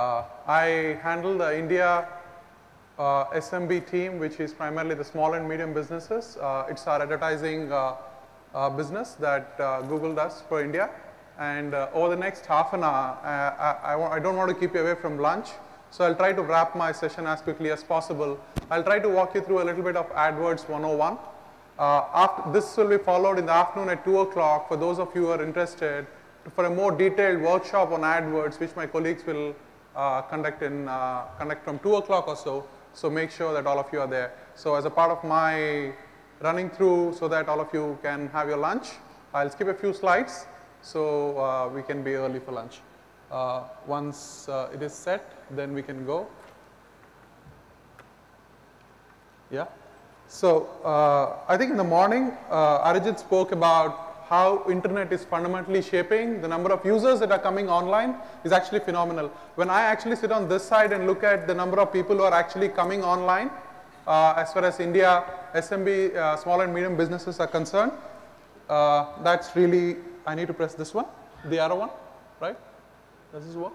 I handle the India SMB team, which is primarily the small and medium businesses. It's our advertising business that Google does for India. And over the next half an hour, I don't want to keep you away from lunch, so I'll try to wrap my session as quickly as possible. I'll try to walk you through a little bit of AdWords 101. This will be followed in the afternoon at 2 o'clock for those of you who are interested for a more detailed workshop on AdWords, which my colleagues will conduct from 2 o'clock or so. So make sure that all of you are there. So as a part of my running through so that all of you can have your lunch, I'll skip a few slides so we can be early for lunch. Once it is set, then we can go. Yeah. So I think in the morning, Arijit spoke about how internet is fundamentally shaping. The number of users that are coming online is actually phenomenal. When I actually sit on this side and look at the number of people who are actually coming online, as far as India SMB, small and medium businesses are concerned, that's really, I need to press this one, the arrow one, right? Does this work?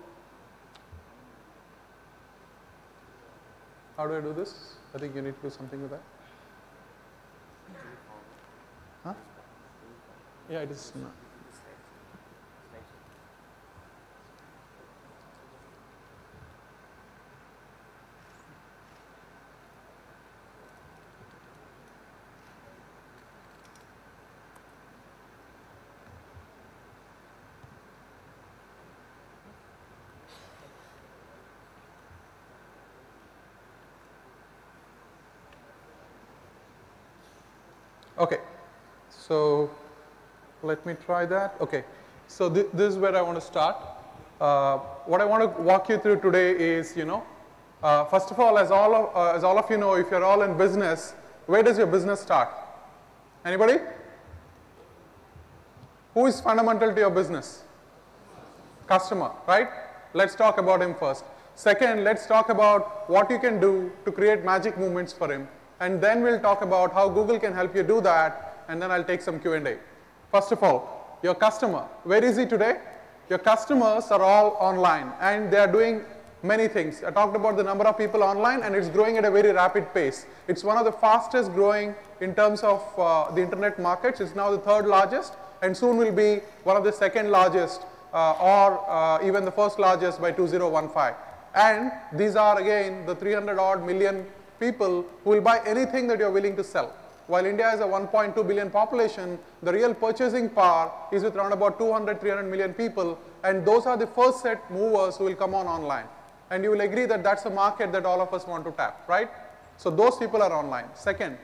How do I do this? I think you need to do something with that. Huh? Yeah, it is. No. Okay, so let me try that. Okay, so this is where I want to start. What I want to walk you through today is, first of all, as all of you know, if you're all in business, where does your business start? Anybody? Who is fundamental to your business? Customer, right? Let's talk about him first. Second, let's talk about what you can do to create magic moments for him. And then we'll talk about how Google can help you do that, and then I'll take some Q&A. First of all, your customer. Where is he today? Your customers are all online, and they are doing many things. I talked about the number of people online, and it's growing at a very rapid pace. It's one of the fastest growing in terms of the internet markets. It's now the third largest, and soon will be one of the second largest, or even the first largest by 2015. And these are, again, the 300 odd million people who will buy anything that you're willing to sell. While India has a 1.2 billion population, the real purchasing power is with around about 200, 300 million people, and those are the first set movers who will come online. And you will agree that that's a market that all of us want to tap, right? So those people are online. Second,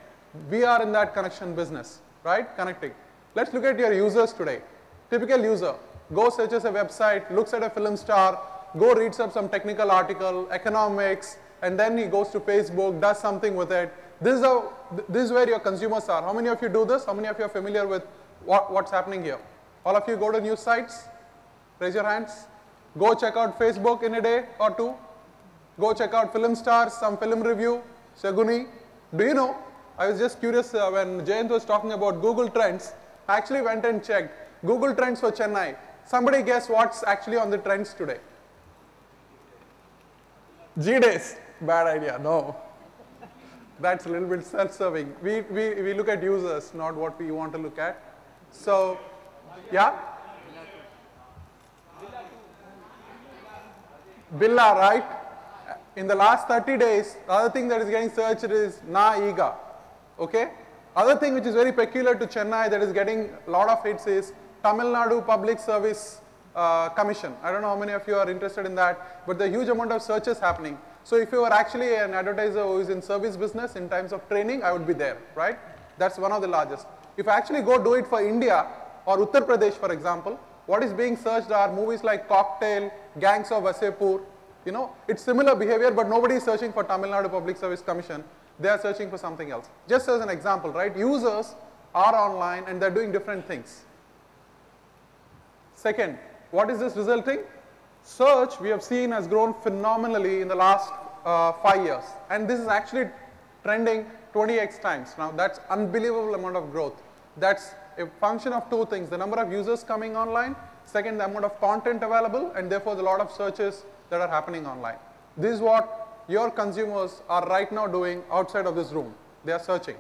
we are in that connection business, right? Connecting. Let's look at your users today. Typical user, go searches a website, looks at a film star, go reads up some technical article, economics, and then he goes to Facebook, does something with it. This is where your consumers are. How many of you do this? How many of you are familiar with what's happening here? All of you go to news sites? Raise your hands. Go check out Facebook in a day or two. Go check out film stars, some film review. Shaguni. Do you know, I was just curious when Jayant was talking about Google Trends. I actually went and checked. Google Trends for Chennai. Somebody guess what's actually on the trends today? G-Days. Bad idea, no. That's a little bit self-serving. We look at users, not what we want to look at. So, yeah? Billa, right? In the last 30 days, the other thing that is getting searched is Na Iga. Okay? Other thing which is very peculiar to Chennai that is getting a lot of hits is Tamil Nadu Public Service Commission. I don't know how many of you are interested in that, but there are huge amount of searches happening. So if you are actually an advertiser who is in service business in terms of training, I would be there, right? That's one of the largest. If I actually go do it for India or Uttar Pradesh, for example, what is being searched are movies like Cocktail, Gangs of Wasseypur. It's similar behavior, but nobody is searching for Tamil Nadu Public Service Commission. They are searching for something else. Just as an example, right? Users are online and they're doing different things. Second, what is this resulting? Search, we have seen, has grown phenomenally in the last 5 years. And this is actually trending 20x times. Now, that's unbelievable amount of growth. That's a function of two things. The number of users coming online. Second, the amount of content available. And therefore, a lot of searches that are happening online. This is what your consumers are right now doing outside of this room. They are searching.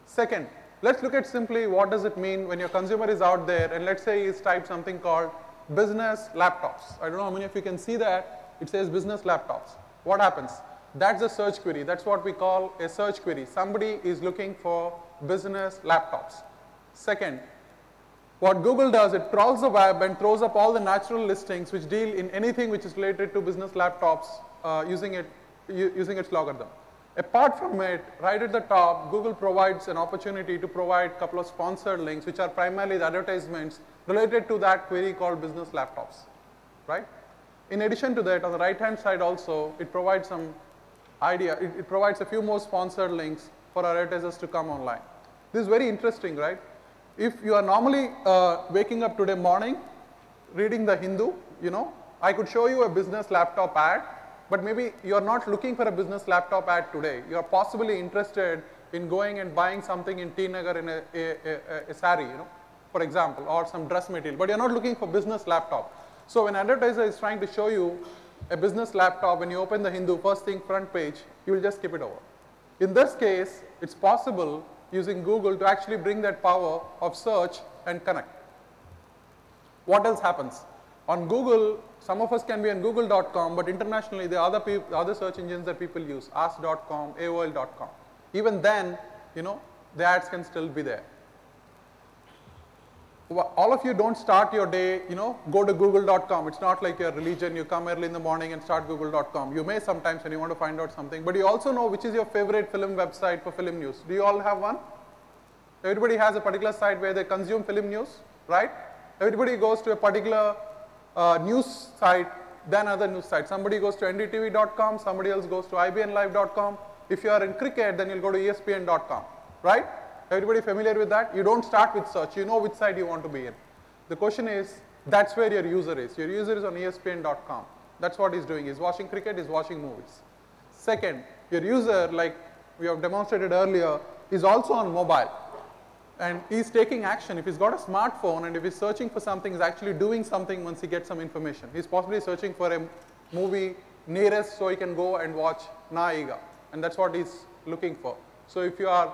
Second, let's look at simply what does it mean when your consumer is out there and let's say he's typed something called business laptops. I don't know how many of you can see that. It says business laptops. What happens? That's a search query. That's what we call a search query. Somebody is looking for business laptops. Second, what Google does, it trawls the web and throws up all the natural listings which deal in anything which is related to business laptops using its logarithm. Apart from it, right at the top, Google provides an opportunity to provide a couple of sponsored links which are primarily the advertisements related to that query called business laptops, right? In addition to that, on the right-hand side also, it provides some idea. It provides a few more sponsored links for our advertisers to come online. This is very interesting, right? If you are normally waking up today morning, reading the Hindu, I could show you a business laptop ad, but maybe you are not looking for a business laptop ad today. You are possibly interested in going and buying something in T Nagar in a sari, for example, or some dress material, but you're not looking for business laptop. So when an advertiser is trying to show you a business laptop, when you open the Hindu, first thing, front page, you will just skip it over. In this case, it's possible using Google to actually bring that power of search and connect. What else happens? On Google, some of us can be on google.com, but internationally there are other search engines that people use, ask.com, aol.com. Even then, the ads can still be there. All of you don't start your day, go to google.com. It's not like your religion, you come early in the morning and start google.com. You may sometimes when you want to find out something, but you also know which is your favorite film website for film news. Do you all have one? Everybody has a particular site where they consume film news, right? Everybody goes to a particular news site, then other news site. Somebody goes to ndtv.com, somebody else goes to ibnlive.com. If you are in cricket, then you'll go to espn.com, right? Everybody familiar with that? You don't start with search. You know which side you want to be in. The question is, that's where your user is. Your user is on espn.com. That's what he's doing. He's watching cricket, he's watching movies. Second, your user, like we have demonstrated earlier, is also on mobile. And he's taking action. If he's got a smartphone and if he's searching for something, he's actually doing something once he gets some information. He's possibly searching for a movie nearest so he can go and watch Naiga. And that's what he's looking for. So if you are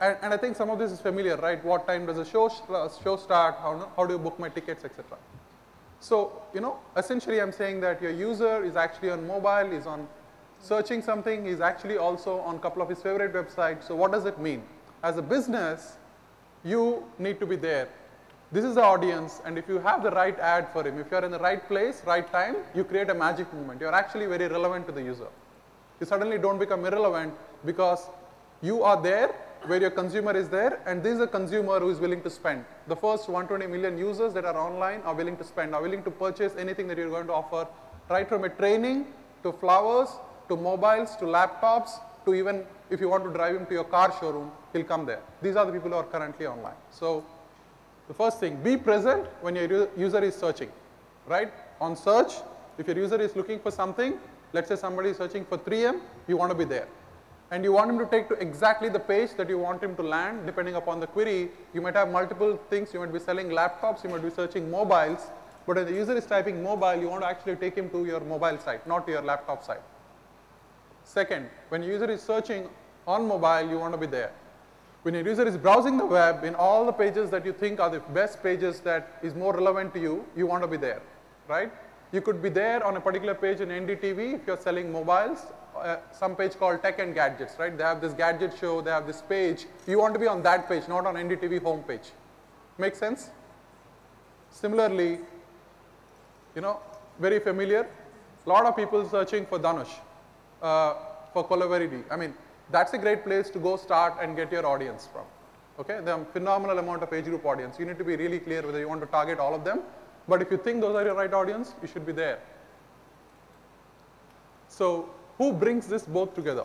and I think some of this is familiar, right? What time does the show start? How do you book my tickets, etc. So, essentially I'm saying that your user is actually on mobile, is on searching something, he's actually also on a couple of his favorite websites. So what does it mean? As a business, you need to be there. This is the audience, and if you have the right ad for him, if you're in the right place, right time, you create a magic moment. You're actually very relevant to the user. You suddenly don't become irrelevant because you are there where your consumer is there, and this is a consumer who is willing to spend. The first 120 million users that are online are willing to spend, are willing to purchase anything that you're going to offer, right from a training, to flowers, to mobiles, to laptops, to even if you want to drive him to your car showroom, he'll come there. These are the people who are currently online. So the first thing, be present when your user is searching, right? On search, if your user is looking for something, let's say somebody is searching for 3M, you want to be there. And you want him to take to exactly the page that you want him to land, depending upon the query. You might have multiple things. You might be selling laptops, you might be searching mobiles, but when the user is typing mobile, you want to actually take him to your mobile site, not to your laptop site. Second, when your user is searching on mobile, you want to be there. When your user is browsing the web, in all the pages that you think are the best pages that is more relevant to you, you want to be there, right? You could be there on a particular page in NDTV if you're selling mobiles, some page called Tech and Gadgets, right? They have this gadget show, they have this page. You want to be on that page, not on NDTV homepage. Make sense? Similarly, very familiar, a lot of people searching for Dhanush, for Kolavaridi. I mean, that's a great place to go start and get your audience from. Okay, there are a phenomenal amount of age group audience. You need to be really clear whether you want to target all of them. But if you think those are your right audience, you should be there. So who brings this both together?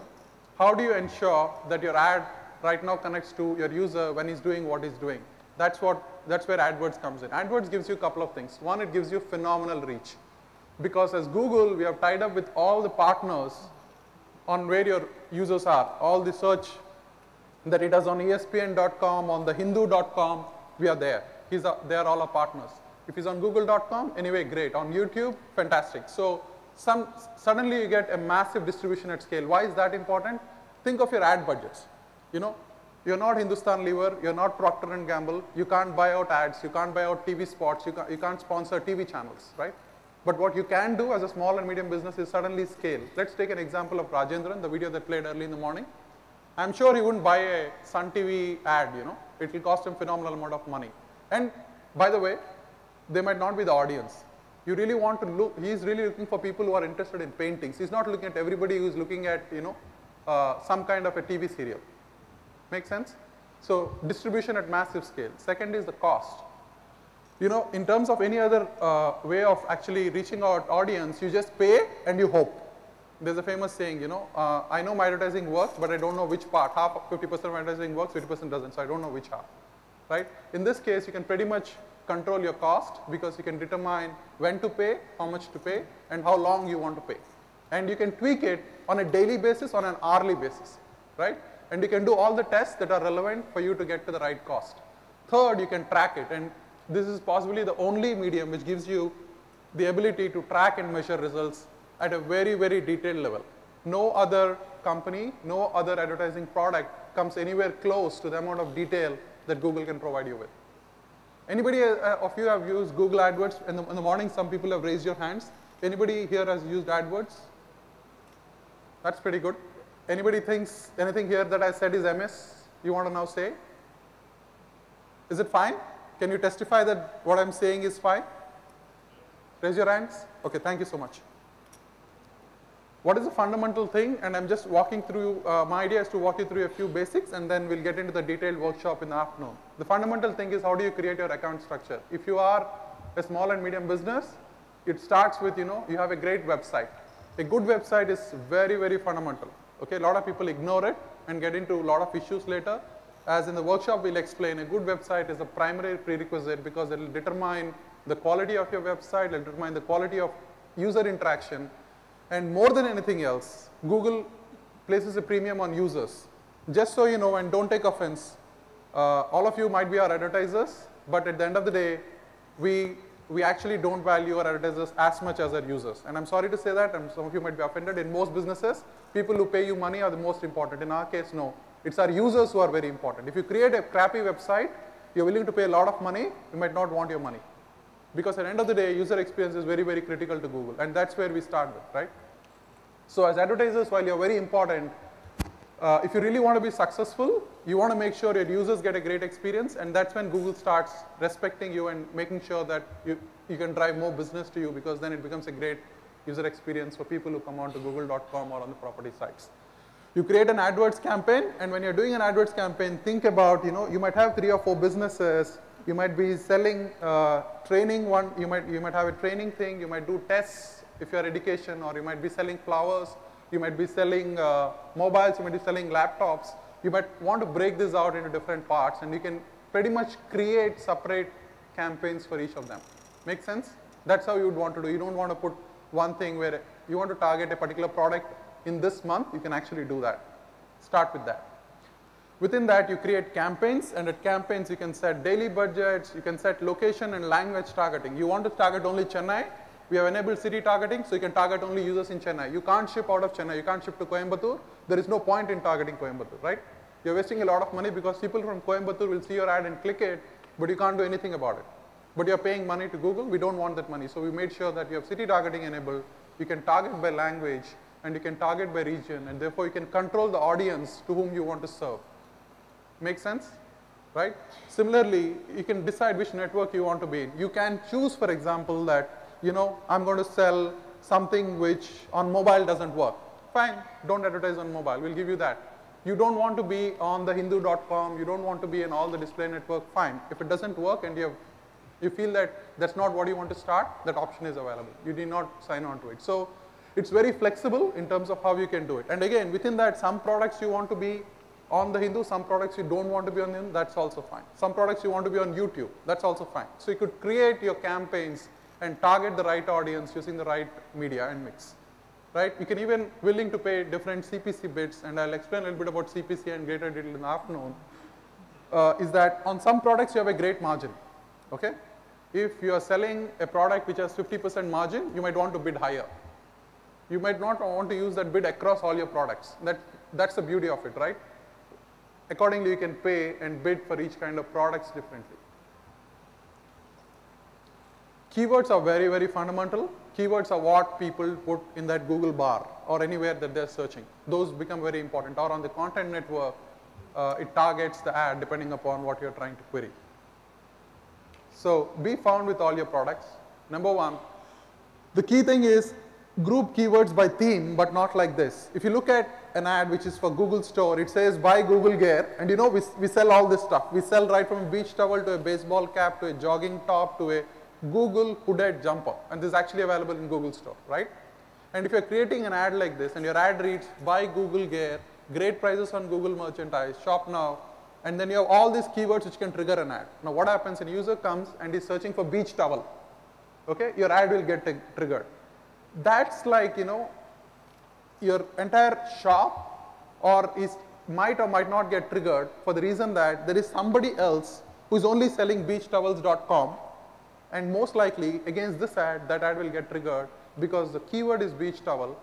How do you ensure that your ad right now connects to your user when he's doing what he's doing? That's where AdWords comes in. AdWords gives you a couple of things. One, it gives you phenomenal reach. Because as Google, we have tied up with all the partners on where your users are. All the search that it does on ESPN.com, on the Hindu.com, we are there. They are all our partners. If he's on google.com, anyway, great. On YouTube, fantastic. So suddenly you get a massive distribution at scale. Why is that important? Think of your ad budgets. You know, you're not Hindustan Lever, you're not Procter & Gamble, you can't buy out ads, you can't buy out TV spots, you can't sponsor TV channels, right? But what you can do as a small and medium business is suddenly scale. Let's take an example of Rajendran, the video that played early in the morning. I'm sure he wouldn't buy a Sun TV ad, you know. It will cost him phenomenal amount of money. And by the way, they might not be the audience. You really want to look, he's really looking for people who are interested in paintings. He's not looking at everybody who's looking at, you know, some kind of a TV serial. Make sense? So distribution at massive scale. Second is the cost. You know, in terms of any other way of actually reaching our audience, you just pay and you hope. There's a famous saying, you know, I know my advertising works, but I don't know which part. Half, 50% of advertising works, 50% doesn't, so I don't know which half, right? In this case, you can pretty much control your cost because you can determine when to pay, how much to pay, and how long you want to pay. And you can tweak it on a daily basis, on an hourly basis, right? And you can do all the tests that are relevant for you to get to the right cost. Third, you can track it, and this is possibly the only medium which gives you the ability to track and measure results at a very, very detailed level. No other company, no other advertising product comes anywhere close to the amount of detail that Google can provide you with. Anybody of you have used Google AdWords? In the morning, some people have raised your hands. Anybody here has used AdWords? That's pretty good. Anybody thinks anything here that I said is MS? You want to now say? Is it fine? Can you testify that what I'm saying is fine? Raise your hands. Okay, thank you so much. What is the fundamental thing? And I'm just walking through, my idea is to walk you through a few basics and then we'll get into the detailed workshop in the afternoon. The fundamental thing is how do you create your account structure? If you are a small and medium business, it starts with, you know, you have a great website. A good website is very, very fundamental. Okay, a lot of people ignore it and get into a lot of issues later. As in the workshop, we'll explain a good website is a primary prerequisite because it will determine the quality of your website, it will determine the quality of user interaction, and more than anything else, Google places a premium on users. Just so you know, and don't take offense, all of you might be our advertisers, but at the end of the day, we actually don't value our advertisers as much as our users. And I'm sorry to say that, and some of you might be offended. In most businesses, people who pay you money are the most important. In our case, no. It's our users who are very important. If you create a crappy website, you're willing to pay a lot of money, you might not want your money. Because at the end of the day, user experience is very, very critical to Google. And that's where we start with, right? So as advertisers, while you're very important, if you really want to be successful, you want to make sure your users get a great experience. And that's when Google starts respecting you and making sure that you can drive more business to you, because then it becomes a great user experience for people who come on to google.com or on the property sites. You create an AdWords campaign, and when you're doing an AdWords campaign, think about, you know, you might have 3 or 4 businesses. You might be selling training one, you might have a training thing, you might do tests if you're education, or you might be selling flowers, you might be selling mobiles, you might be selling laptops. You might want to break this out into different parts, and you can pretty much create separate campaigns for each of them. Make sense? That's how you would want to do. You don't want to put one thing where you want to target a particular product in this month, you can actually do that. Start with that. Within that, you create campaigns, and at campaigns, you can set daily budgets, you can set location and language targeting. You want to target only Chennai, we have enabled city targeting, so you can target only users in Chennai. You can't ship out of Chennai, you can't ship to Coimbatore. There is no point in targeting Coimbatore, right? You're wasting a lot of money because people from Coimbatore will see your ad and click it, but you can't do anything about it. But you're paying money to Google, we don't want that money. So we made sure that you have city targeting enabled, you can target by language, and you can target by region, and therefore you can control the audience to whom you want to serve. Make sense? Right? Similarly, you can decide which network you want to be in. You can choose, for example, that, you know, I'm going to sell something which on mobile doesn't work. Fine, don't advertise on mobile, we'll give you that. You don't want to be on the hindu.com, you don't want to be in all the display network, fine. If it doesn't work and you feel that that's not what you want to start, that option is available. You need not sign on to it. So it's very flexible in terms of how you can do it. And again, within that, some products you want to be on the Hindu, some products you don't want to be on the Hindu, that's also fine. Some products you want to be on YouTube, that's also fine. So you could create your campaigns and target the right audience using the right media and mix. Right? You can even willing to pay different CPC bids, and I'll explain a little bit about CPC and greater detail in the afternoon, is that on some products you have a great margin. Okay? If you are selling a product which has 50% margin, you might want to bid higher. You might not want to use that bid across all your products. That's the beauty of it, right? Accordingly, you can pay and bid for each kind of products differently. Keywords are very, very fundamental. Keywords are what people put in that Google bar or anywhere that they're searching. Those become very important. Or on the content network, it targets the ad depending upon what you're trying to query. So be found with all your products. Number one, the key thing is group keywords by theme, but not like this. If you look at an ad which is for Google Store, it says buy Google gear, and you know we sell all this stuff. We sell right from a beach towel to a baseball cap to a jogging top to a Google hooded jumper, and this is actually available in Google Store, right? And if you're creating an ad like this and your ad reads buy Google gear, great prices on Google merchandise, shop now, and then you have all these keywords which can trigger an ad. Now what happens when a user comes and is searching for beach towel, okay, your ad will get triggered. That's like, you know, your entire shop might or might not get triggered for the reason that there is somebody else who is only selling beachtowels.com, and most likely against this ad, that ad will get triggered because the keyword is beach towel,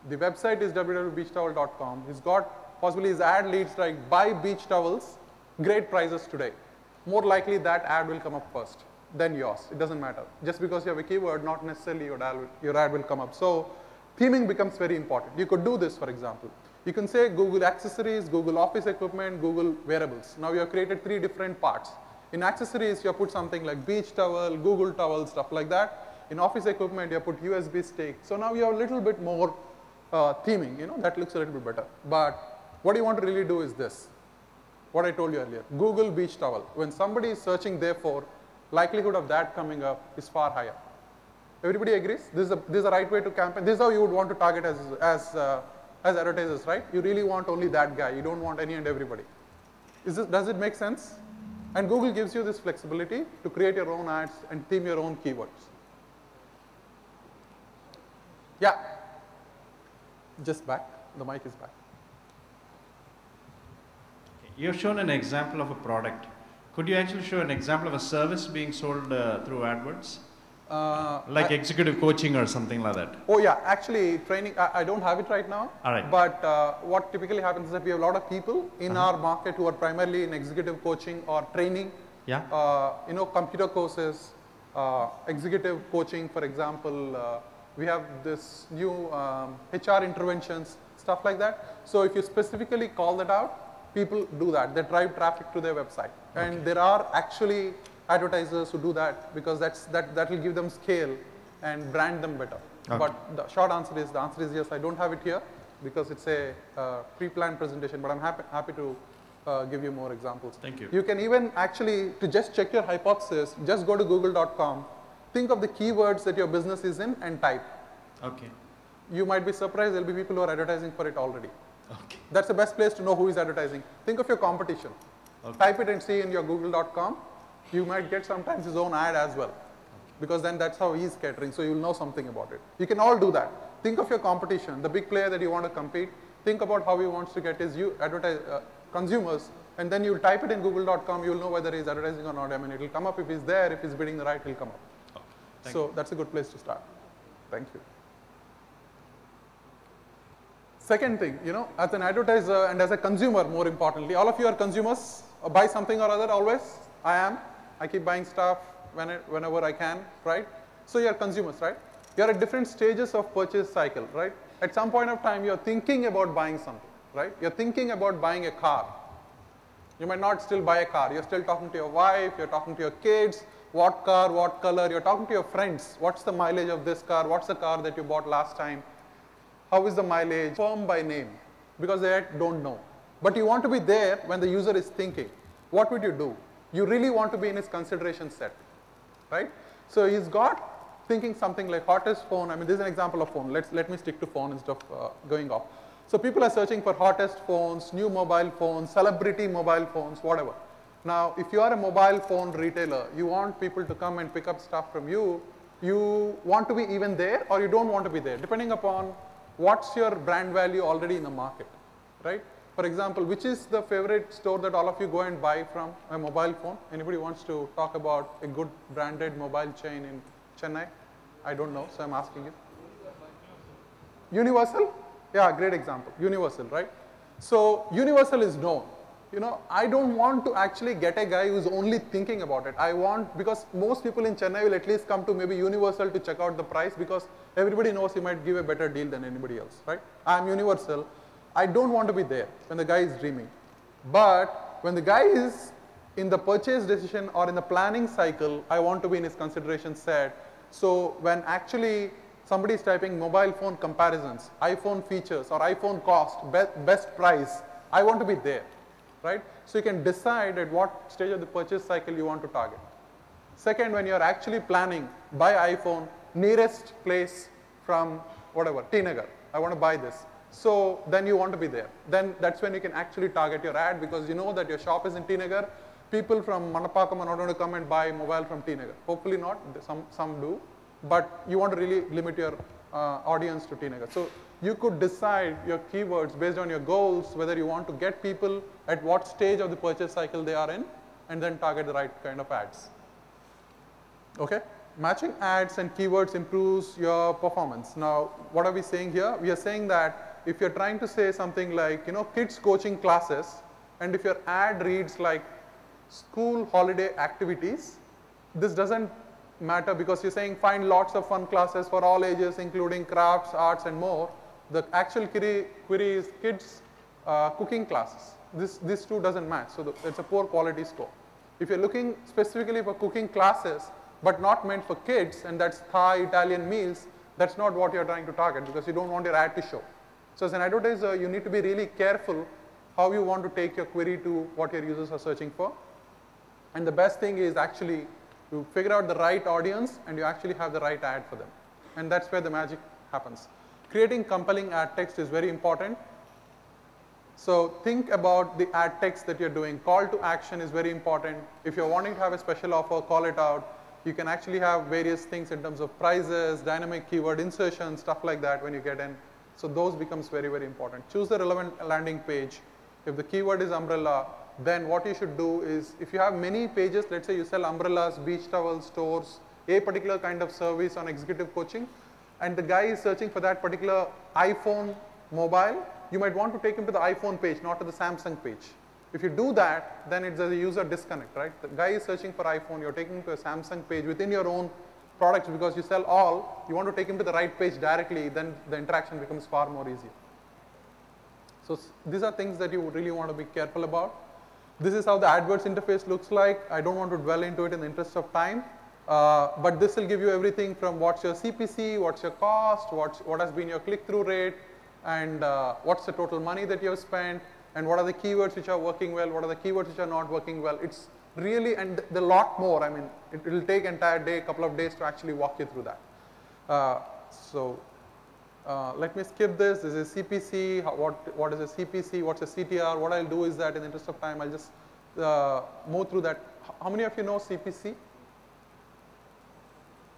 the website is www.beachtowel.com, he's got possibly his ad leads like buy beach towels, great prices today. More likely that ad will come up first than yours. It doesn't matter. Just because you have a keyword, not necessarily your ad will come up. So theming becomes very important. You could do this, for example. You can say Google accessories, Google office equipment, Google wearables. Now you have created 3 different parts. In accessories, you have put something like beach towel, Google towel, stuff like that. In office equipment, you have put USB stick. So now you have a little bit more theming, you know, that looks a little bit better. But what you want to really do is this, what I told you earlier, Google beach towel. When somebody is searching therefore, likelihood of that coming up is far higher. Everybody agrees? This is the right way to campaign. This is how you would want to target as advertisers, right? You really want only that guy. You don't want any and everybody. Does it make sense? And Google gives you this flexibility to create your own ads and theme your own keywords. Yeah. Just back. The mic is back. You've shown an example of a product. Could you actually show an example of a service being sold through AdWords? Like executive coaching or something like that? Oh yeah, actually training, I don't have it right now. All right. But what typically happens is that we have a lot of people in our market who are primarily in executive coaching or training. Yeah. You know, computer courses, executive coaching, for example. We have this new HR interventions, stuff like that. So if you specifically call that out, people do that. They drive traffic to their website. Okay. And there are actually advertisers who do that because that will give them scale and brand them better. Okay. But the short answer is, yes, I don't have it here because it's a pre-planned presentation, but I'm happy to give you more examples. Thank you. You can even actually, to just check your hypothesis, just go to google.com, think of the keywords that your business is in and type. Okay. You might be surprised, there'll be people who are advertising for it already. Okay. That's the best place to know who is advertising. Think of your competition. Okay. Type it and see in your google.com. You might get sometimes his own ad as well. Okay. Because then that's how he's catering, so you'll know something about it. You can all do that. Think of your competition, the big player that you want to compete. Think about how he wants to get his consumers, and then you'll type it in google.com, you'll know whether he's advertising or not. I mean, it'll come up if he's there, if he's bidding the right, he'll come up. Okay. So that's a good place to start. Thank you. Second thing, you know, as an advertiser and as a consumer, more importantly, all of you are consumers, buy something or other always. I am. I keep buying stuff whenever I can, right? So you're consumers, right? You're at different stages of purchase cycle, right? At some point of time, you're thinking about buying something, right? You're thinking about buying a car. You might not still buy a car. You're still talking to your wife, you're talking to your kids, what car, what color, you're talking to your friends. What's the mileage of this car? What's the car that you bought last time? How is the mileage? Firm by name, because they don't know. But you want to be there when the user is thinking. What would you do? You really want to be in his consideration set, right? So he's got thinking something like hottest phone. I mean, this is an example of phone. Let me stick to phone instead of going off. So people are searching for hottest phones, new mobile phones, celebrity mobile phones, whatever. Now, if you are a mobile phone retailer, you want people to come and pick up stuff from you. You want to be even there or you don't want to be there, depending upon what's your brand value already in the market, right? For example, which is the favorite store that all of you go and buy from a mobile phone? Anybody wants to talk about a good branded mobile chain in Chennai? I don't know, so I'm asking you. Universal? Yeah, great example. Universal, right? So Universal is known. You know, I don't want to actually get a guy who's only thinking about it. I want, because most people in Chennai will at least come to maybe Universal to check out the price, because everybody knows he might give a better deal than anybody else, right? I'm Universal. I don't want to be there when the guy is dreaming. But when the guy is in the purchase decision or in the planning cycle, I want to be in his consideration set. So when actually somebody is typing mobile phone comparisons, iPhone features or iPhone cost, best price, I want to be there, right? So you can decide at what stage of the purchase cycle you want to target. Second, when you're actually planning, buy iPhone, nearest place from whatever, T Nagar, I want to buy this. So then you want to be there. Then that's when you can actually target your ad, because you know that your shop is in T Nagar. People from Manapakam are not going to come and buy mobile from T Nagar. Hopefully not, some do. But you want to really limit your audience to T Nagar. So you could decide your keywords based on your goals, whether you want to get people at what stage of the purchase cycle they are in, and then target the right kind of ads. Okay? Matching ads and keywords improves your performance. Now, what are we saying here? We are saying that if you're trying to say something like, you know, kids coaching classes, and if your ad reads like school holiday activities, this doesn't matter, because you're saying find lots of fun classes for all ages, including crafts, arts, and more. The actual query is kids cooking classes. This two doesn't match, so it's a poor quality score. If you're looking specifically for cooking classes, but not meant for kids, and that's Thai, Italian meals, that's not what you're trying to target, because you don't want your ad to show. So as an advertiser, you need to be really careful how you want to take your query to what your users are searching for. And the best thing is actually to figure out the right audience, and you actually have the right ad for them. And that's where the magic happens. Creating compelling ad text is very important. So think about the ad text that you're doing. Call to action is very important. If you're wanting to have a special offer, call it out. You can actually have various things in terms of prices, dynamic keyword insertion, stuff like that when you get in. So those becomes very, very important. Choose the relevant landing page. If the keyword is umbrella, then what you should do is, if you have many pages, let's say you sell umbrellas, beach towels, stores, a particular kind of service on executive coaching, and the guy is searching for that particular iPhone mobile, you might want to take him to the iPhone page, not to the Samsung page. If you do that, then it's a user disconnect, right? The guy is searching for iPhone, you're taking him to a Samsung page within your own products, because you sell all, you want to take him to the right page directly, then the interaction becomes far more easier. So these are things that you really want to be careful about. This is how the AdWords interface looks like. I don't want to dwell into it in the interest of time, but this will give you everything from what's your CPC, what's your cost, what has been your click-through rate, and what's the total money that you have spent, and what are the keywords which are working well, what are the keywords which are not working well. It's really, and a lot more. I mean, it will take entire day, couple of days to actually walk you through that. Let me skip this. This is CPC. What is a CPC? What's a CTR? What I'll do is that in the interest of time, I'll just move through that. How many of you know CPC?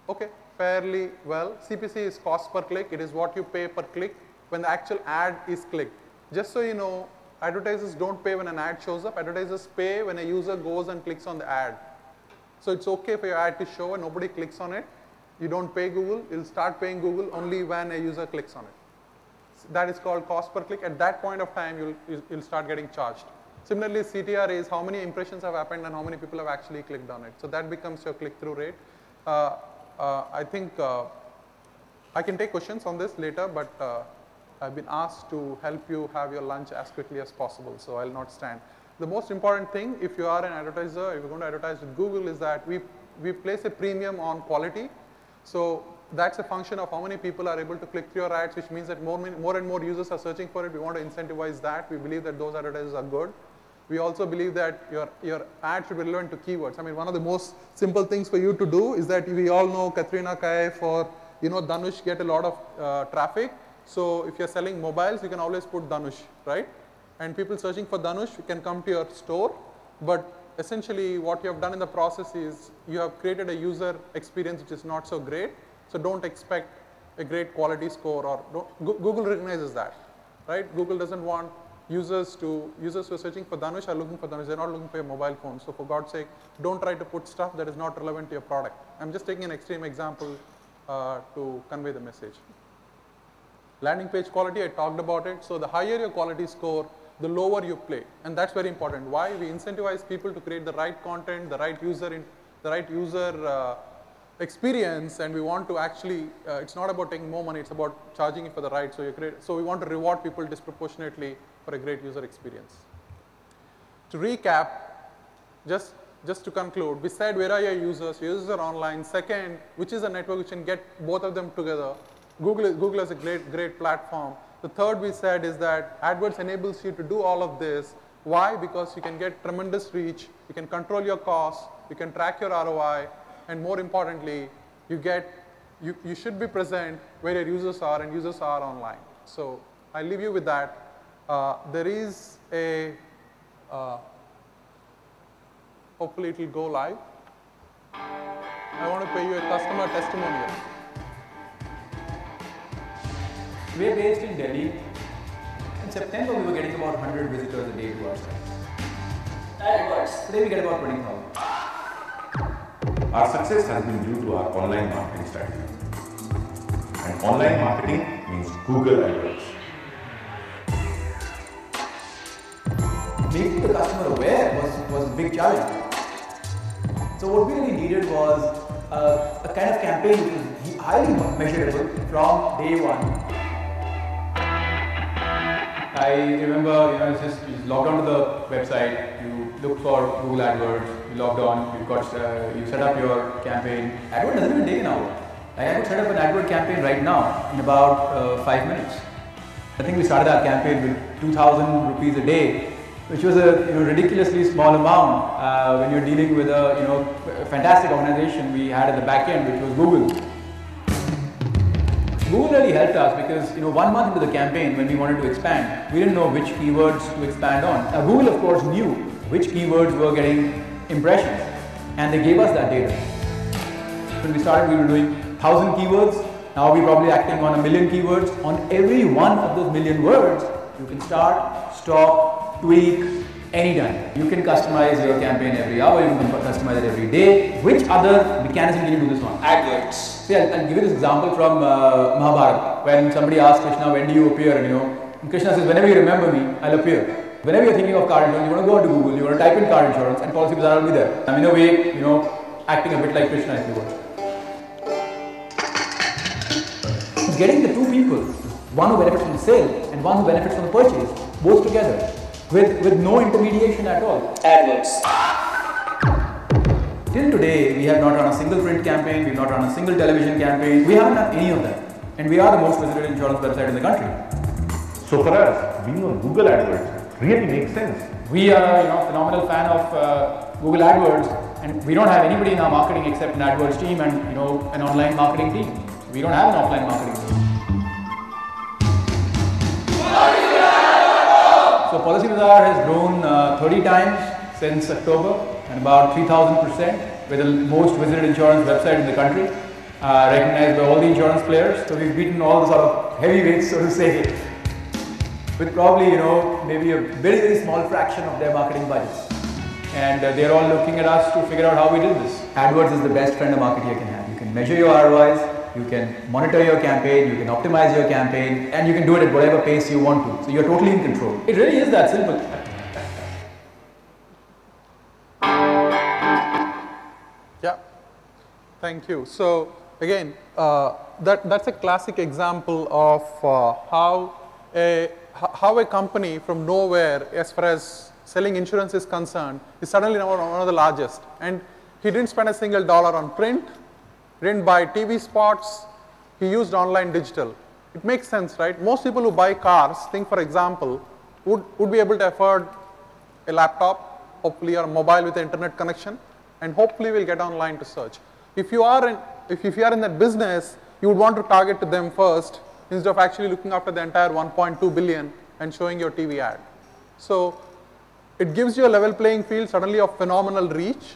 Okay, fairly well. CPC is cost per click. It is what you pay per click when the actual ad is clicked. Just so you know, advertisers don't pay when an ad shows up. Advertisers pay when a user goes and clicks on the ad. So it's okay for your ad to show and nobody clicks on it. You don't pay Google. You'll start paying Google only when a user clicks on it. So that is called cost per click. At that point of time, you'll start getting charged. Similarly, CTR is how many impressions have happened and how many people have actually clicked on it. So that becomes your click-through rate. I think I can take questions on this later, but I've been asked to help you have your lunch as quickly as possible, so I'll not stand. The most important thing, if you are an advertiser, if you're going to advertise with Google, is that we place a premium on quality. So that's a function of how many people are able to click through your ads, which means that more and more users are searching for it. We want to incentivize that. We believe that those advertisers are good. We also believe that your ad should be relevant to keywords. I mean, one of the most simple things for you to do is that we all know Katrina Kaif or Dhanush get a lot of traffic. So if you're selling mobiles, you can always put Dhanush, right? And people searching for Dhanush can come to your store. But essentially what you have done in the process is you have created a user experience which is not so great. So don't expect a great quality score, or Google recognizes that, right? Google doesn't want users who are searching for Dhanush are looking for Dhanush, they're not looking for your mobile phone. So for God's sake, don't try to put stuff that is not relevant to your product. I'm just taking an extreme example to convey the message. Landing page quality, I talked about it. So the higher your quality score, the lower you play. And that's very important. Why? We incentivize people to create the right content, the right user experience, and we want to actually, it's not about taking more money, it's about charging it for the right. So we want to reward people disproportionately for a great user experience. To recap, just to conclude, we said where are your users? Your users are online. Second, which is a network which can get both of them together? Google is a great platform. The third we said is that AdWords enables you to do all of this. Why? Because you can get tremendous reach, you can control your costs, you can track your ROI, and more importantly, you should be present where your users are, and users are online. So I'll leave you with that. There is a, hopefully it will go live. I want to pay you a customer testimonial. We are based in Delhi. In September, we were getting about 100 visitors a day to our site. AdWords. Today, we get about 20,000. Our success has been due to our online marketing strategy. And online marketing means Google AdWords. Making the customer aware was a big challenge. So what we really needed was a kind of campaign which was highly measurable from day one. I remember, you logged onto the website, you looked for Google AdWords, you logged on, you set up your campaign. AdWords doesn't even take an hour. Like I could set up an AdWord campaign right now in about 5 minutes. I think we started our campaign with 2,000 rupees a day, which was a ridiculously small amount when you're dealing with a fantastic organization we had at the back end, which was Google. Google really helped us because 1 month into the campaign, when we wanted to expand, we didn't know which keywords to expand on. Now, Google of course knew which keywords were getting impressions, and they gave us that data. When we started, we were doing 1,000 keywords. Now we're probably acting on 1 million keywords. On every one of those million words, you can start, stop, tweak, anytime. You can customize your campaign every hour, you can customize it every day. Which other mechanism can you do this on? AdWords. See, I'll give you this example from Mahabharata. When somebody asks Krishna, when do you appear? And Krishna says, whenever you remember me, I'll appear. Whenever you're thinking of car insurance, you want to go to Google, you want to type in car insurance, and Policy Bazaar will be there. In a way, acting a bit like Krishna, if you will. It's getting the two people, one who benefits from the sale and one who benefits from the purchase, both together, with no intermediation at all. AdWords. Till today, we have not run a single print campaign, we have not run a single television campaign, we haven't done any of that. And we are the most visited insurance website in the country. So for us, being on Google AdWords really makes sense. We are a phenomenal fan of Google AdWords, and we don't have anybody in our marketing except an AdWords team and an online marketing team. We don't have an offline marketing team. So Policy Bazaar has grown 30 times since October and about 3,000%. We're the most visited insurance website in the country, recognized by all the insurance players. So we've beaten all the sort of heavyweights, so to say, with probably maybe a very, very small fraction of their marketing budgets. And they're all looking at us to figure out how we did this. AdWords is the best friend a marketer can have. You can measure your ROIs, you can monitor your campaign, you can optimize your campaign, and you can do it at whatever pace you want to. So you're totally in control. It really is that simple. Yeah, thank you. So again, that's a classic example of how a company from nowhere, as far as selling insurance is concerned, is suddenly now one of the largest. And he didn't spend a single dollar on print, didn't buy TV spots, he used online digital. It makes sense, right? Most people who buy cars, think for example, would be able to afford a laptop, hopefully, or a mobile with an internet connection, and hopefully will get online to search. If you are in that business, you would want to target to them first, instead of actually looking after the entire 1.2 billion and showing your TV ad. So it gives you a level playing field suddenly of phenomenal reach,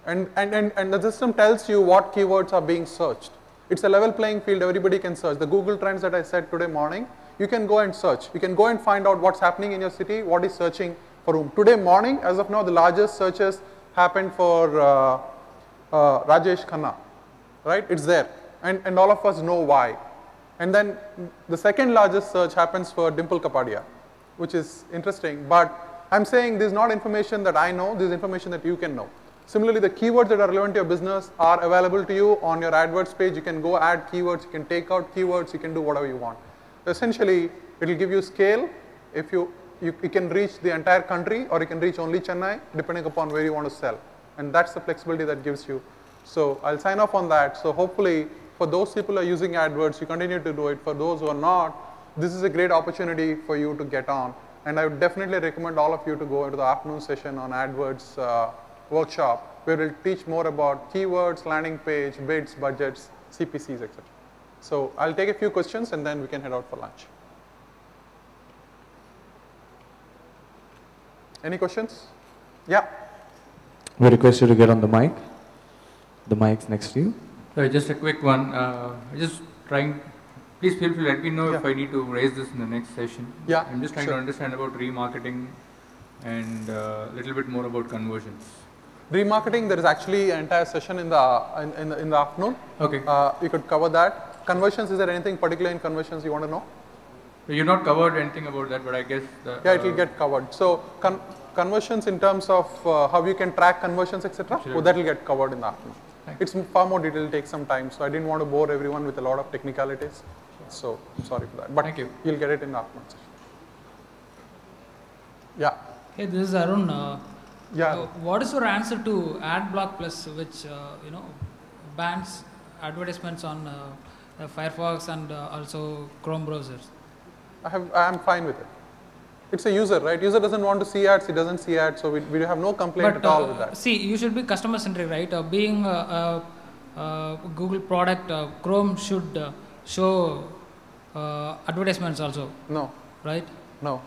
and the system tells you what keywords are being searched. It's a level playing field, everybody can search. The Google Trends that I said today morning, you can go and search. You can go and find out what's happening in your city, what is searching for whom. Today morning, as of now, the largest searches happened for Rajesh Khanna, right? It's there, and all of us know why. And then the second largest search happens for Dimple Kapadia, which is interesting, but I'm saying this is not information that I know, this is information that you can know. Similarly, the keywords that are relevant to your business are available to you on your AdWords page. You can go add keywords, you can take out keywords, you can do whatever you want. Essentially, it will give you scale. If you can reach the entire country, or you can reach only Chennai, depending upon where you want to sell. And that's the flexibility that gives you. So I'll sign off on that. So hopefully, for those people who are using AdWords, you continue to do it. For those who are not, this is a great opportunity for you to get on. And I would definitely recommend all of you to go into the afternoon session on AdWords workshop, where we'll teach more about keywords, landing page, bids, budgets, CPCs, etc. So I'll take a few questions and then we can head out for lunch. Any questions? Yeah. We request you to get on the mic. The mic's next to you. Sorry, just a quick one. Just trying. Please feel free to let me know if I need to raise this in the next session. Yeah. I'm just trying to understand about remarketing and a little bit more about conversions. Remarketing, there is actually an entire session in the afternoon. Okay. We could cover that. Conversions, is there anything particular in conversions you want to know? You've not covered anything about that, but I guess yeah, it will get covered. So conversions in terms of how you can track conversions, etc. So that will get covered in the afternoon. It's far more detailed, take some time. So I didn't want to bore everyone with a lot of technicalities. So I'm sorry for that. But thank you. You'll get it in the afternoon session. Yeah. Hey, this is Arun. Yeah. What is your answer to AdBlock Plus, which bans advertisements on Firefox and also Chrome browsers? I am fine with it. It's a user, right? User doesn't want to see ads, he doesn't see ads, so we have no complaint at all with that. See, you should be customer centric, right? Being a Google product, Chrome should show advertisements also. No. Right? No.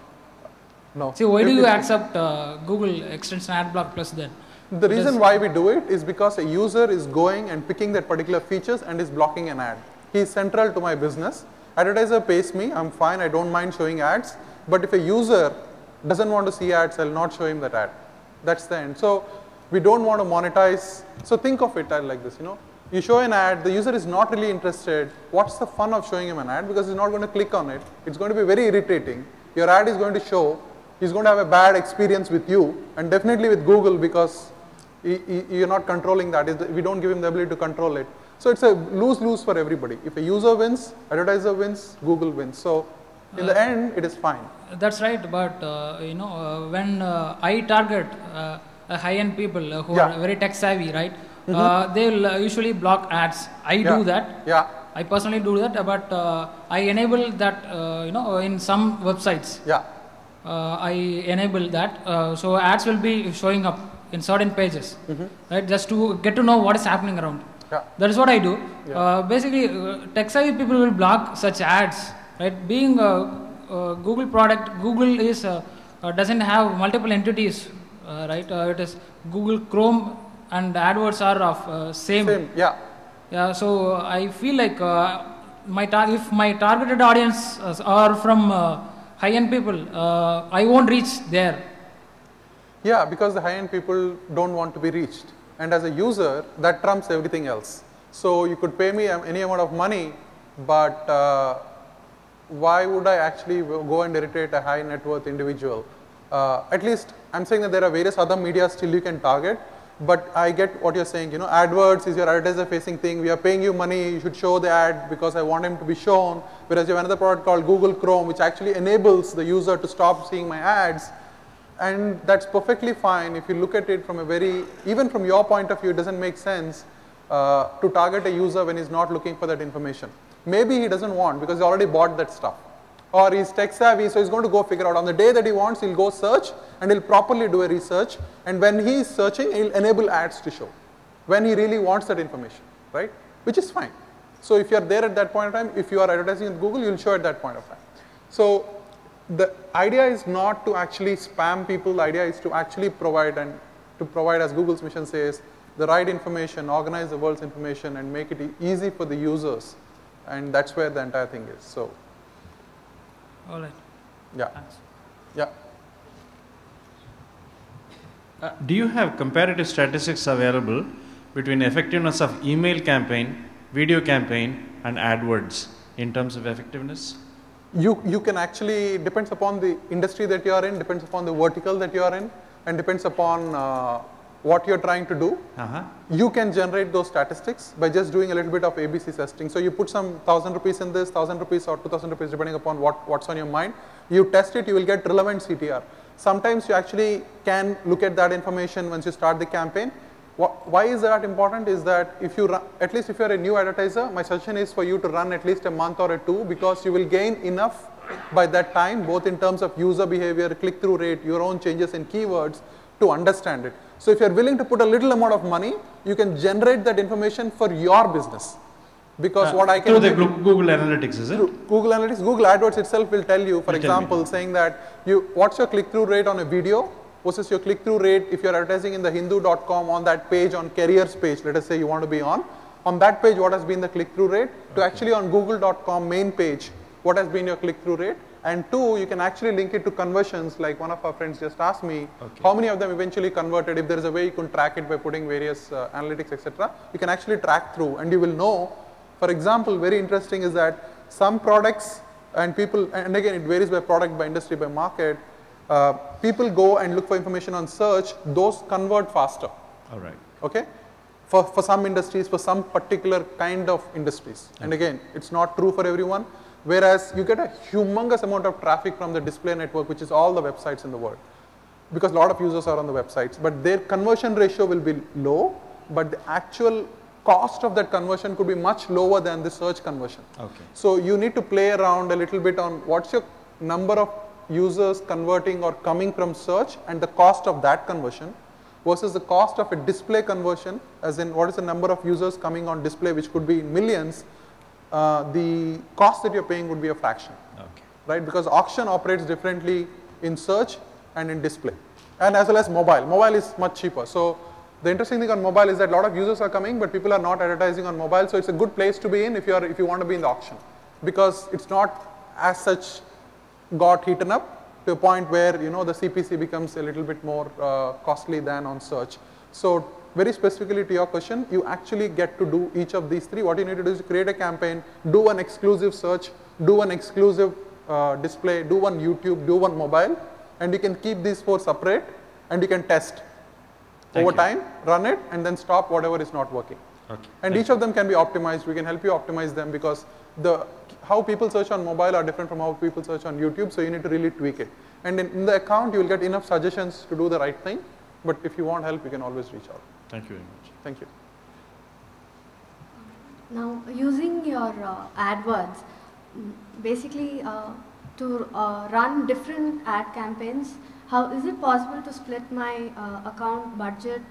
No. See, why do you accept Google extension AdBlock Plus then? The reason why we do it is because a user is going and picking that particular features and is blocking an ad. He is central to my business. Advertiser pays me, I'm fine, I don't mind showing ads. But if a user doesn't want to see ads, I'll not show him that ad. That's the end. So we don't want to monetize. So think of it like this, You show an ad, the user is not really interested. What's the fun of showing him an ad? Because he's not going to click on it. It's going to be very irritating. Your ad is going to show. He's going to have a bad experience with you and definitely with Google because you're not controlling that. We don't give him the ability to control it. So it's a lose-lose for everybody. If a user wins, advertiser wins, Google wins. So in the end, it is fine. That's right, but when I target high-end people who are very tech-savvy, right? They'll usually block ads. I do that. Yeah. I personally do that, but I enable that. In some websites. Yeah. I enable that, so ads will be showing up in certain pages, right? Just to get to know what is happening around. Yeah. That is what I do. Yeah. Basically, tech-savvy people will block such ads. Right, being a Google product, Google is doesn't have multiple entities, right? It is Google Chrome and AdWords are of same. Yeah. Yeah. So I feel like if my targeted audience are from high-end people, I won't reach there. Yeah, because the high-end people don't want to be reached, and as a user, that trumps everything else. So you could pay me any amount of money, but why would I actually go and irritate a high net worth individual? At least I'm saying that there are various other media still you can target, but I get what you're saying. AdWords is your advertiser facing thing. We are paying you money, you should show the ad because I want him to be shown. Whereas you have another product called Google Chrome, which actually enables the user to stop seeing my ads. And that's perfectly fine if you look at it from even from your point of view, it doesn't make sense to target a user when he's not looking for that information. Maybe he doesn't want because he already bought that stuff. Or he's tech savvy, so he's going to go figure out on the day that he wants, he'll go search and he'll properly do a research. And when he's searching, he'll enable ads to show when he really wants that information, right? Which is fine. So if you're there at that point of time, if you are advertising with Google, you'll show at that point of time. So the idea is not to actually spam people. The idea is to actually provide, and to provide, as Google's mission says, the right information, organize the world's information, and make it easy for the users. And that's where the entire thing is. So, All right. yeah. Thanks. Yeah. Do you have comparative statistics available between effectiveness of email campaign, video campaign, and AdWords in terms of effectiveness? You can actually, depends upon the industry that you are in, depends upon the vertical that you are in, and depends upon what you're trying to do. You can generate those statistics by just doing a little bit of ABC testing. So you put some 1,000 rupees in this, 1,000 rupees or 2,000 rupees depending upon what's on your mind. You test it, you will get relevant CTR. Sometimes you actually can look at that information once you start the campaign. Why is that important is that if you run, at least if you're a new advertiser, my suggestion is for you to run at least a month or two, because you will gain enough by that time, both in terms of user behavior, click-through rate, your own changes in keywords, to understand it. So if you're willing to put a little amount of money, you can generate that information for your business. Because what I can through the Google Analytics, is it? Through Google Analytics, Google AdWords itself will tell you, for example, saying that what's your click-through rate on a video versus your click-through rate if you're advertising in the Hindu.com on that page, on careers page, let us say you want to be on that page, what has been the click-through rate, to actually on Google.com main page, what has been your click-through rate, and two, you can actually link it to conversions, like one of our friends just asked me, how many of them eventually converted. If there is a way you can track it by putting various analytics, etc., you can actually track through, and you will know. For example, very interesting is that some products and people, and again it varies by product, by industry, by market, people go and look for information on search, those convert faster. All right. Okay? For some industries, for some particular kind of industries. Okay. And again, it's not true for everyone. Whereas you get a humongous amount of traffic from the display network, which is all the websites in the world. Because a lot of users are on the websites, but their conversion ratio will be low, but the actual cost of that conversion could be much lower than the search conversion. Okay. So you need to play around a little bit on what's your number of users converting or coming from search and the cost of that conversion versus the cost of a display conversion, as in what is the number of users coming on display, which could be in millions. The cost that you're paying would be a fraction, right? Because auction operates differently in search and in display, and as well as mobile. Mobile is much cheaper. So the interesting thing on mobile is that a lot of users are coming, but people are not advertising on mobile. So it's a good place to be in if you want to be in the auction, because it's not as such got heated up to a point where the CPC becomes a little bit more costly than on search. So very specifically to your question, you actually get to do each of these three. What you need to do is create a campaign, do an exclusive search, do an exclusive display, do one YouTube, do one mobile, and you can keep these four separate and you can test over time, run it, and then stop whatever is not working. Okay. And each of them can be optimized. We can help you optimize them, because how people search on mobile are different from how people search on YouTube, so you need to really tweak it. And in the account, you will get enough suggestions to do the right thing, but if you want help, you can always reach out. Thank you very much. Thank you. Now, using your AdWords, basically to run different ad campaigns, how is it possible to split my account budget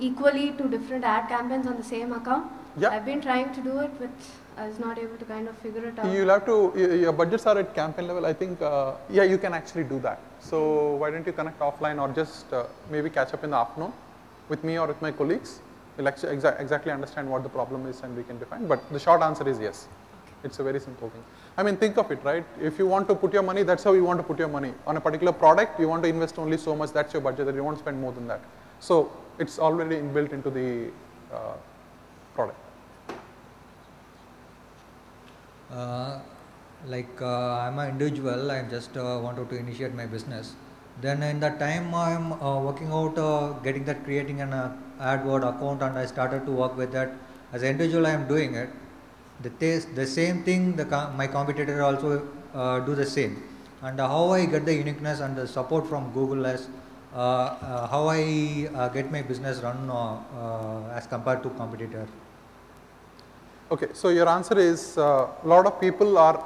equally to different ad campaigns on the same account? Yeah. I've been trying to do it, but I was not able to kind of figure it out. You'll have to, your budgets are at campaign level. I think, yeah, you can actually do that. So why don't you connect offline, or just maybe catch up in the afternoon with me or with my colleagues. We'll actually exactly understand what the problem is and we can define. But the short answer is yes. It's a very simple thing. I mean, think of it, right? If you want to put your money, that's how you want to put your money. On a particular product, you want to invest only so much, that's your budget, that you won't spend more than that. So it's already inbuilt into the product. I'm an individual, I just wanted to initiate my business. Then in that time I'm working out getting that, creating an AdWords account, and I started to work with that. As an individual I am doing it. The same thing my competitor also do the same. And how I get the uniqueness and the support from Google as how I get my business run as compared to competitor. Okay, so your answer is a lot of people are,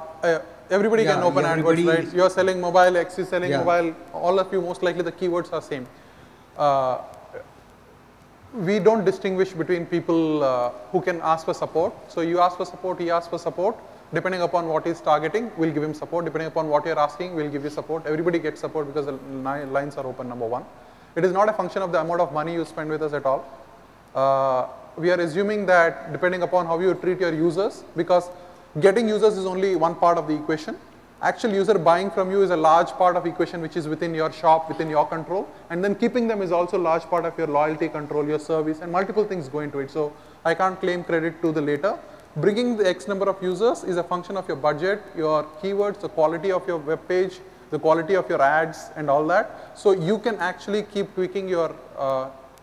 everybody can open AdWords, right? You are selling mobile, X is selling mobile, all of you most likely the keywords are same. We don't distinguish between people who can ask for support. So you ask for support, he asks for support. Depending upon what he's targeting, we'll give him support. Depending upon what you're asking, we'll give you support. Everybody gets support because the lines are open, number one. It is not a function of the amount of money you spend with us at all. we are assuming that depending upon how you treat your users, because getting users is only one part of the equation. Actual user buying from you is a large part of equation which is within your shop, within your control, and then keeping them is also a large part of your loyalty control, your service, and multiple things go into it. So I can't claim credit to the later. Bringing the X number of users is a function of your budget, your keywords, the quality of your web page, the quality of your ads and all that. So you can actually keep tweaking your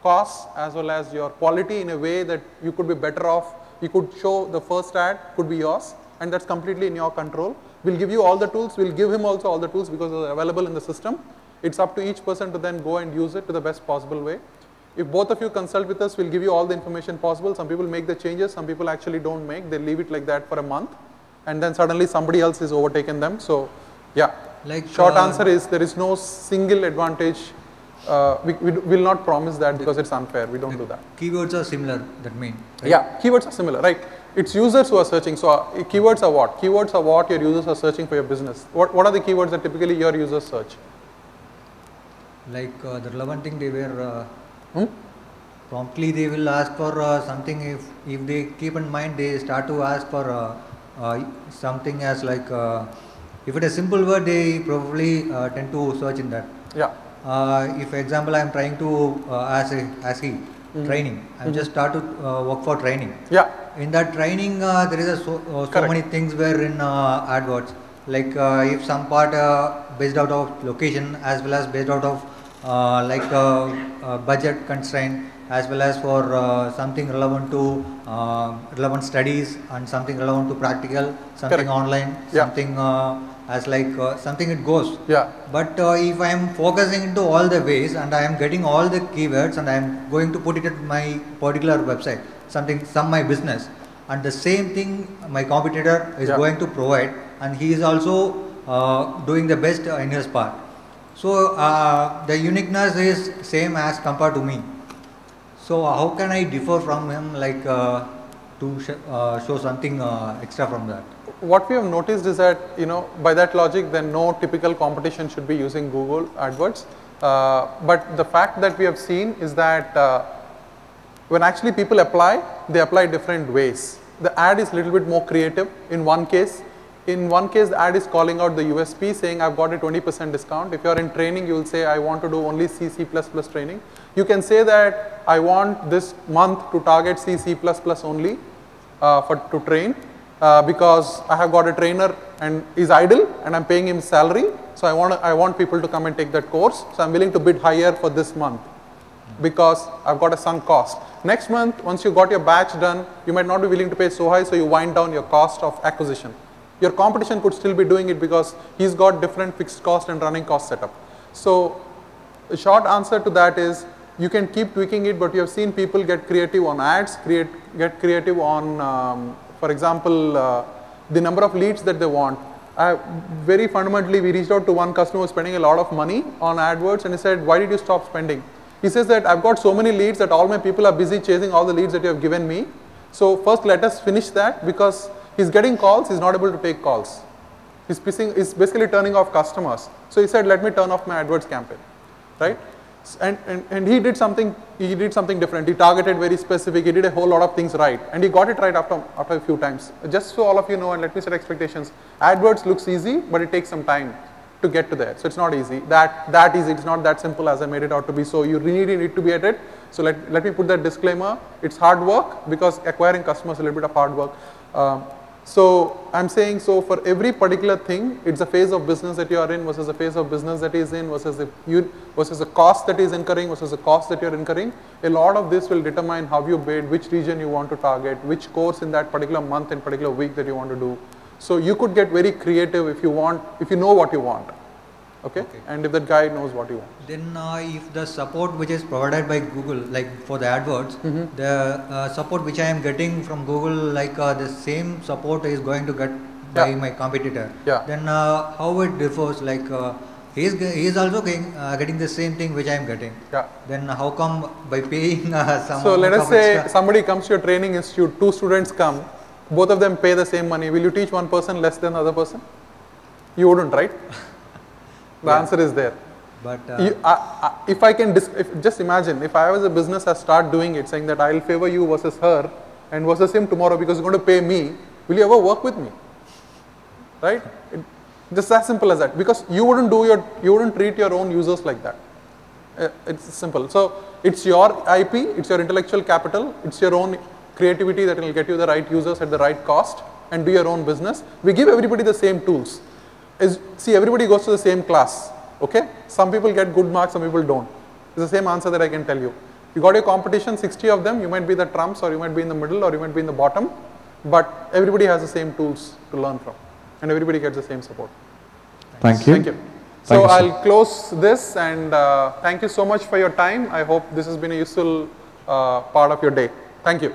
costs as well as your quality in a way that you could be better off. You could show the first ad could be yours, and that's completely in your control. We'll give you all the tools. We'll give him also all the tools because they're available in the system. It's up to each person to then go and use it to the best possible way. If both of you consult with us, we'll give you all the information possible. Some people make the changes, some people actually don't make. They leave it like that for a month, and then suddenly somebody else has overtaken them. So yeah, short answer is there is no single advantage. We will not promise that because it's unfair. We don't do that. Keywords are similar, that mean, right? Yeah, keywords are similar, right? It's users who are searching. So keywords are what? Keywords are what your users are searching for your business. What are the keywords that typically your users search? Like the relevant thing they were promptly they will ask for something. If they keep in mind, they start to ask for something as like if it is a simple word, they probably tend to search in that. Yeah. If for example I am trying to training, I just start to work for training. Yeah. In that training, there is so many things were in AdWords. Like if some part based out of location as well as based out of budget constraint, as well as for something relevant to relevant studies and something relevant to practical, something online, something as like something it goes. Yeah. But if I am focusing into all the ways and I am getting all the keywords and I am going to put it at my particular website, some my business, and the same thing my competitor is going to provide, and he is also doing the best in his part. So the uniqueness is same as compared to me. So how can I differ from him, like to show something extra from that? What we have noticed is that, by that logic, then no typical competition should be using Google AdWords. But the fact that we have seen is that when actually people apply, they apply different ways. The ad is a little bit more creative in one case. In one case, the ad is calling out the USP, saying I've got a 20% discount. If you're in training, you will say I want to do only C++ training. You can say that I want this month to target C++ only to train because I have got a trainer and he's idle and I'm paying him salary. So I want people to come and take that course. So I'm willing to bid higher for this month because I've got a sunk cost. Next month, once you got your batch done, you might not be willing to pay so high, so you wind down your cost of acquisition. Your competition could still be doing it because he's got different fixed cost and running cost setup. So the short answer to that is you can keep tweaking it, but you have seen people get creative on ads, get creative on, for example, the number of leads that they want. Very fundamentally, we reached out to one customer who was spending a lot of money on AdWords, and he said, why did you stop spending? He says that I've got so many leads that all my people are busy chasing all the leads that you have given me. So first let us finish that, because he's getting calls, he's not able to take calls. He's basically turning off customers. So he said, let me turn off my AdWords campaign, right? And he did something different. He targeted very specific, he did a whole lot of things right, and he got it right after a few times. Just so all of you know, and let me set expectations, AdWords looks easy, but it takes some time to get to there. So it's not easy, that easy, it's not that simple as I made it out to be. So you really need to be at it. So let me put that disclaimer. It's hard work because acquiring customers is a little bit of hard work. So I'm saying, so for every particular thing, it's a phase of business that you are in versus a phase of business that is in versus the cost that is incurring versus the cost that you're incurring. A lot of this will determine how you bid, which region you want to target, which course in that particular month and particular week that you want to do. So you could get very creative if you know what you want. Okay? And if that guy knows what you want. Then if the support which is provided by Google, like for the AdWords, the support which I am getting from Google, like the same support is going to get by my competitor. Then how it differs, like he is also getting the same thing which I am getting. Then how come by paying some So let us say extra, somebody comes to your training institute, 2 students come, both of them pay the same money. Will you teach one person less than the other person? You wouldn't, right? The answer is there. But if I can, just imagine, if I was a business, I start doing it, saying that I'll favor you versus her and versus him tomorrow because you're going to pay me, will you ever work with me? Right? Just as simple as that, because you wouldn't treat your own users like that. It's simple. So it's your IP, it's your intellectual capital, it's your own creativity that will get you the right users at the right cost and do your own business. We give everybody the same tools. See, everybody goes to the same class. Okay? Some people get good marks, some people don't. It's the same answer that I can tell you. You got your competition, 60 of them, you might be the trumps or you might be in the middle or you might be in the bottom, but everybody has the same tools to learn from and everybody gets the same support. Thank you. Thank you. So I'll close this and thank you so much for your time. I hope this has been a useful part of your day. Thank you.